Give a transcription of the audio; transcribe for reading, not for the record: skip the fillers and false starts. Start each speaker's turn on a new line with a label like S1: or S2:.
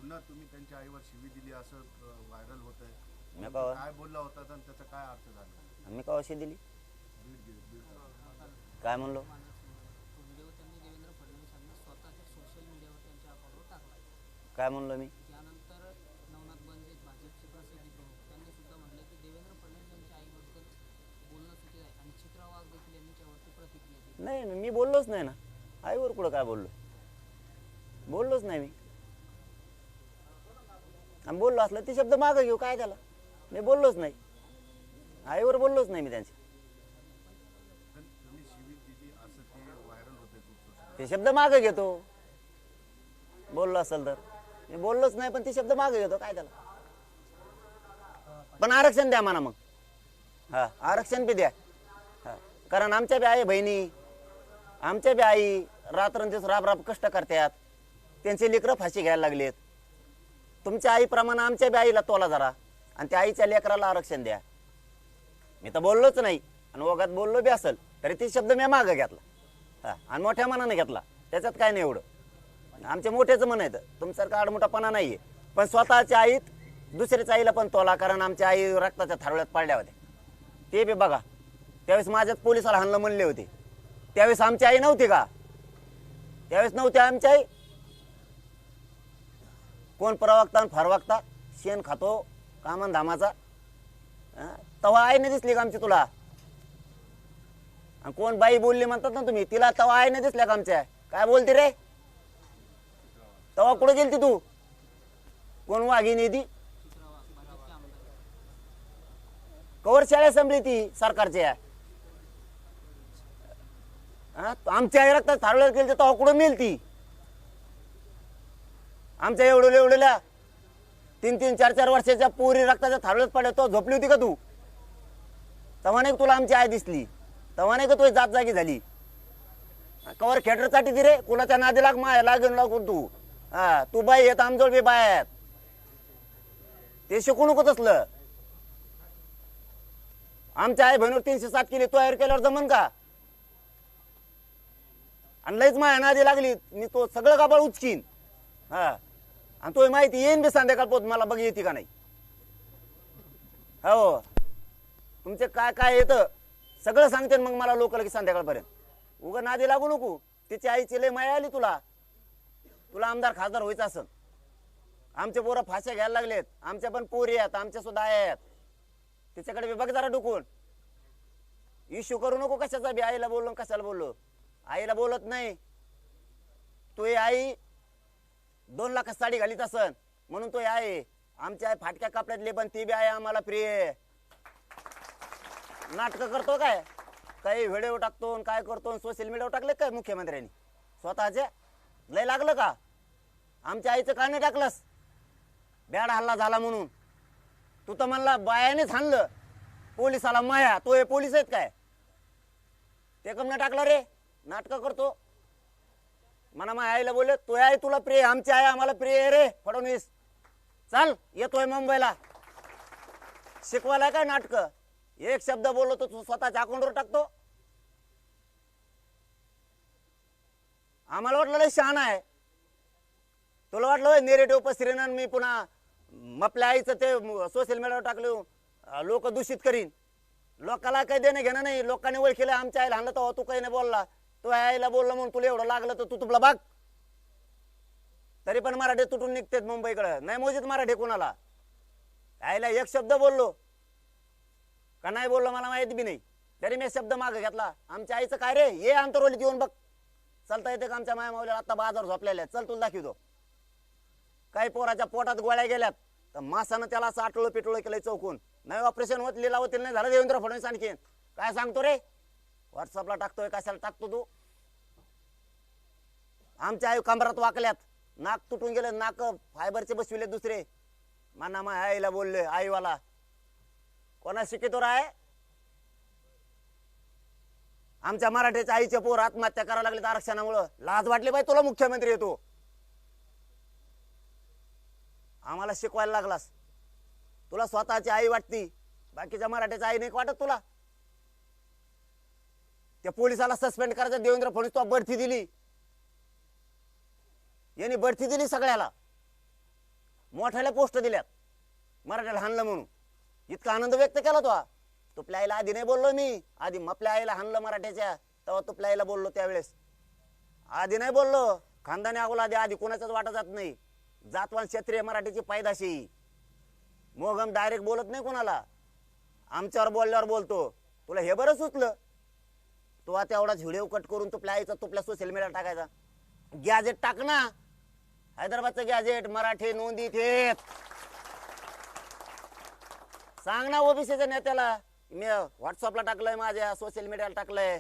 S1: पुन्हा तुम्ही त्यांच्या आईवर शिवी दिली असं व्हायरल होत आहे.
S2: मी का
S1: काय बोलला होता आणि त्याचा काय अर्थ झाला?
S2: मी का अशी दिली
S1: बीड
S2: काय म्हणलो?
S3: तो व्हिडिओ त्यांनी देवेंद्र फडणवीसांनी स्वतःच्या सोशल मीडियावर त्यांच्या अकाउंटवर टाकला.
S2: काय म्हणलो मी?
S3: त्यानंतर नवनाथ बंजे भाजपचे प्रसिद्धी प्रमुख त्यांनी सुद्धा म्हटले की देवेंद्र फडणवीस यांच्या आईबद्दल बोलणं चुकीचं आहे आणि चित्रा वाघ देखील यांनी त्यावरती प्रतिक्रिया दिली.
S2: नाही मी बोललोच नाही ना. आईवर कुठं काय बोललोच नाही मी. आणि बोललो असलं ते शब्द मागं घेऊ काय त्याला. मी बोललोच नाही. आईवर बोललोच नाही मी त्यांच्या.
S1: तुम्ही शिवी दिली असं ते व्हायरल होते खूप सोशल.
S2: ते शब्द मागं घेतो. बोललो असेल तर मी बोललोच नाही पण ते शब्द मागं घेतो काय त्याला. पण आरक्षण द्या म्हणा मग. हा आरक्षण बी द्या. हा कारण आमच्या बी आई बहिणी आमच्या बी आई रात्रंदिवस राब कष्ट करतात. त्यांचे लेकरं फाशी घ्यायला लागलेत. तुमच्या आईप्रमाणे आमच्या बी आईला तोला जरा आणि त्या आईच्या लेकराला आरक्षण द्या. मी तर बोललोच नाही आणि ओघात बोललो बी असेल तरी ते शब्द मी मागं घेतला. हा आणि मोठ्या मनाने घेतला. त्याच्यात काय नाही एवढं. आमचे मोठेच मन आहेत. तुमच्यासारखा आडमोठापणा नाहीये. पण स्वतःच्या आईत दुसऱ्याच्या आईला पण तोला कारण आमच्या आई रक्ताच्या थारोळ्यात पडल्या होत्या. ते बी बघा. त्यावेळेस माझ्यात पोलिसाला हाणलं म्हणले होते. त्यावेळेस आमची आई नव्हती का? त्यावेळेस नव्हती आमची आई. कोण प्रवक्ता आणि फरवक्ता शेण खातो कामन धामाचा. तवा आईने दिसली का आमची तुला? आणि कोण बाई बोलली म्हणतात ना तुम्ही तिला तवा आईने दिसल्या का आमच्या? काय बोलते रे? तवा कुठे गेलती तू? कोण वाघिणी ती?
S3: चित्रा वाघ भाजपचे आमदार.
S2: कवर शाळा संभली ती सरकारच्या. आमच्या आई रक्तात थारोळ्यात गेली तेव्हा कुठं मिळेल ती? आमच्या एवढ्या 3-3, 4-4 वर्षाच्या पोरी रक्ताच्या थारोळ्यात पडल्या तो झोपली होती का तू? तेव्हा नाही तुला आमची आई दिसली. तेव्हा नाही का तुझी जात जागी झाली. कवर खेटरसाठी ती रे कुणाच्या नादी लाग माय लागून लागून तू. हा तू बाई येत आमजोळ बी बाय आहेत. ते शिकू नको तसलं. आमच्या आई बहिणीवर 307 केली तयार केल्यावर जमन का? आणि लईच माया नादी लागली मी तो सगळं गाबाळ उचकीन. हा आणि तो माहिती येईन बी संध्याकाळ पोत मला बघ येते का नाही. हो तुमचे काय काय येतं सगळं सांगते मग मला लोक लगेच संध्याकाळपर्यंत. उगा नादी लागू नको. तिची आईची लय माया आली तुला. तुला आमदार खासदार व्हायचं असं. आमचे पोरं फाश्या घ्यायला लागलेत. आमच्या पण पोरी आहेत आमच्या सुद्धा आहेत. तिच्याकडे बी बघ जरा डुकून. इश्यू करू नको कशाचा बी. आईला बोललो कशाला बोललो? आईला बोलत नाही. तू आई 2 लाखात साडी घालीत असन म्हणून तो आहे. आमच्या आई फाटक्या कपड्यातले पण ती बी आहे आम्हाला प्रिय. नाटक करतो काय काही व्हिडिओ टाकतो काय करतो सोशल मीडियावर टाकले काय मुख्यमंत्र्यांनी स्वतःचे? लय लागलं का? आमच्या आईचं का नाही टाकलंस? बॅड हल्ला झाला म्हणून. तू तर म्हणला बायानेच हाणलं. पोलिसाला माया तो हे पोलीस आहेत काय? ते कम नाही टाकलं रे? नाटक करतो. म्हणा माझ्या आईला बोलले तो आई तुला प्रिय आमची आई आम्हाला प्रिय आहे रे फडणवीस. चाल येतोय मुंबईला शिकवायला काय नाटक. एक शब्द बोललो तो तू स्वतःच्या अकाउंटवर टाकतो. आम्हाला वाटलं शहाण आहे. तुला वाटलं नेरेटिव्ह पसरीन मी पुन्हा आपल्या आईचं ते सोशल मीडियावर टाकलं लोक दूषित करीन. लोकाला काही देणं घेणं नाही. लोकांनी ओळखीला आमच्या आईला हाणलं तेव्हा तू काही नाही बोलला. तो आईला बोलला म्हणून तुला एवढं लागलं तर तू तुला बघ. तरी पण मराठी तुटून निघतेत मुंबईकडे. नाही मोजीत मराठी कोणाला. आईला एक शब्द बोललो का नाही बोललो मला माहिती बी नाही. तरी मी शब्द मागे घेतला. आमच्या आईचं काय रे ये आंतरवलीत येऊन बघ. चालता येते का आमच्या माया माऊलीला? आता बाजार झोपलेल्या चल तुला दाखवतो. काही पोराच्या पोटात गोळ्या गेल्यात तर मासानं त्याला असं आटोळं पिटोळं केलंय चौकून. नाही ऑपरेशन होत लिलावतील नाही झालं देवेंद्र फडणवीस आणखीन. काय सांगतो रे? व्हॉट्सअपला टाकतोय कशाला टाकतो तू? आमच्या आई कमरात वाकल्यात. नाक तुटून गेले. नाक फायबरचे बसविले दुसरे. माना मा आईला बोलले आईवाला कोणा शिकितो आहे? आमच्या मराठीच्या आईचे पोर आत्महत्या करायला लागले आरक्षणामुळं. लाज वाटली बाई तुला? मुख्यमंत्री येतो आम्हाला शिकवायला लागलास. तुला स्वतःची आई वाटती बाकीच्या मराठीच्या आई नाही वाटत तुला? त्या पोलिसाला सस्पेंड करायचं देवेंद्र फडणवीस तो बढती दिली. यांनी बढती दिली सगळ्याला. मोठ्याला पोस्ट दिल्यात मराठ्याला हाणलं म्हणून. इतका आनंद व्यक्त केला तो. तुपल्या आईला आधी नाही बोललो मी, आधी मपल्या आईला हाणलं मराठ्याच्या, तेव्हा तुपल्या आईला बोललो त्यावेळेस. आधी नाही बोललो. खानदानी अगोला आधी कोणाचाच वाटा जात नाही. जातवान क्षत्रिय मराठीची पायदाशी. मोगम डायरेक्ट बोलत नाही कोणाला, आमच्यावर बोलल्यावर बोलतो. तुला हे बरं सुचलं, तू आता एवढाच व्हिडिओ कट करून तुपल्या आईचा तुपल्या सोशल मीडियाला टाकायचा. गॅजेट टाक ना, हैदराबादचं गॅजेट, मराठी नोंदीत येत. सांग ना ओबीसीच्या नेत्याला, मी व्हॉट्सअपला टाकलंय, माझ्या सोशल मीडियाला टाकलंय,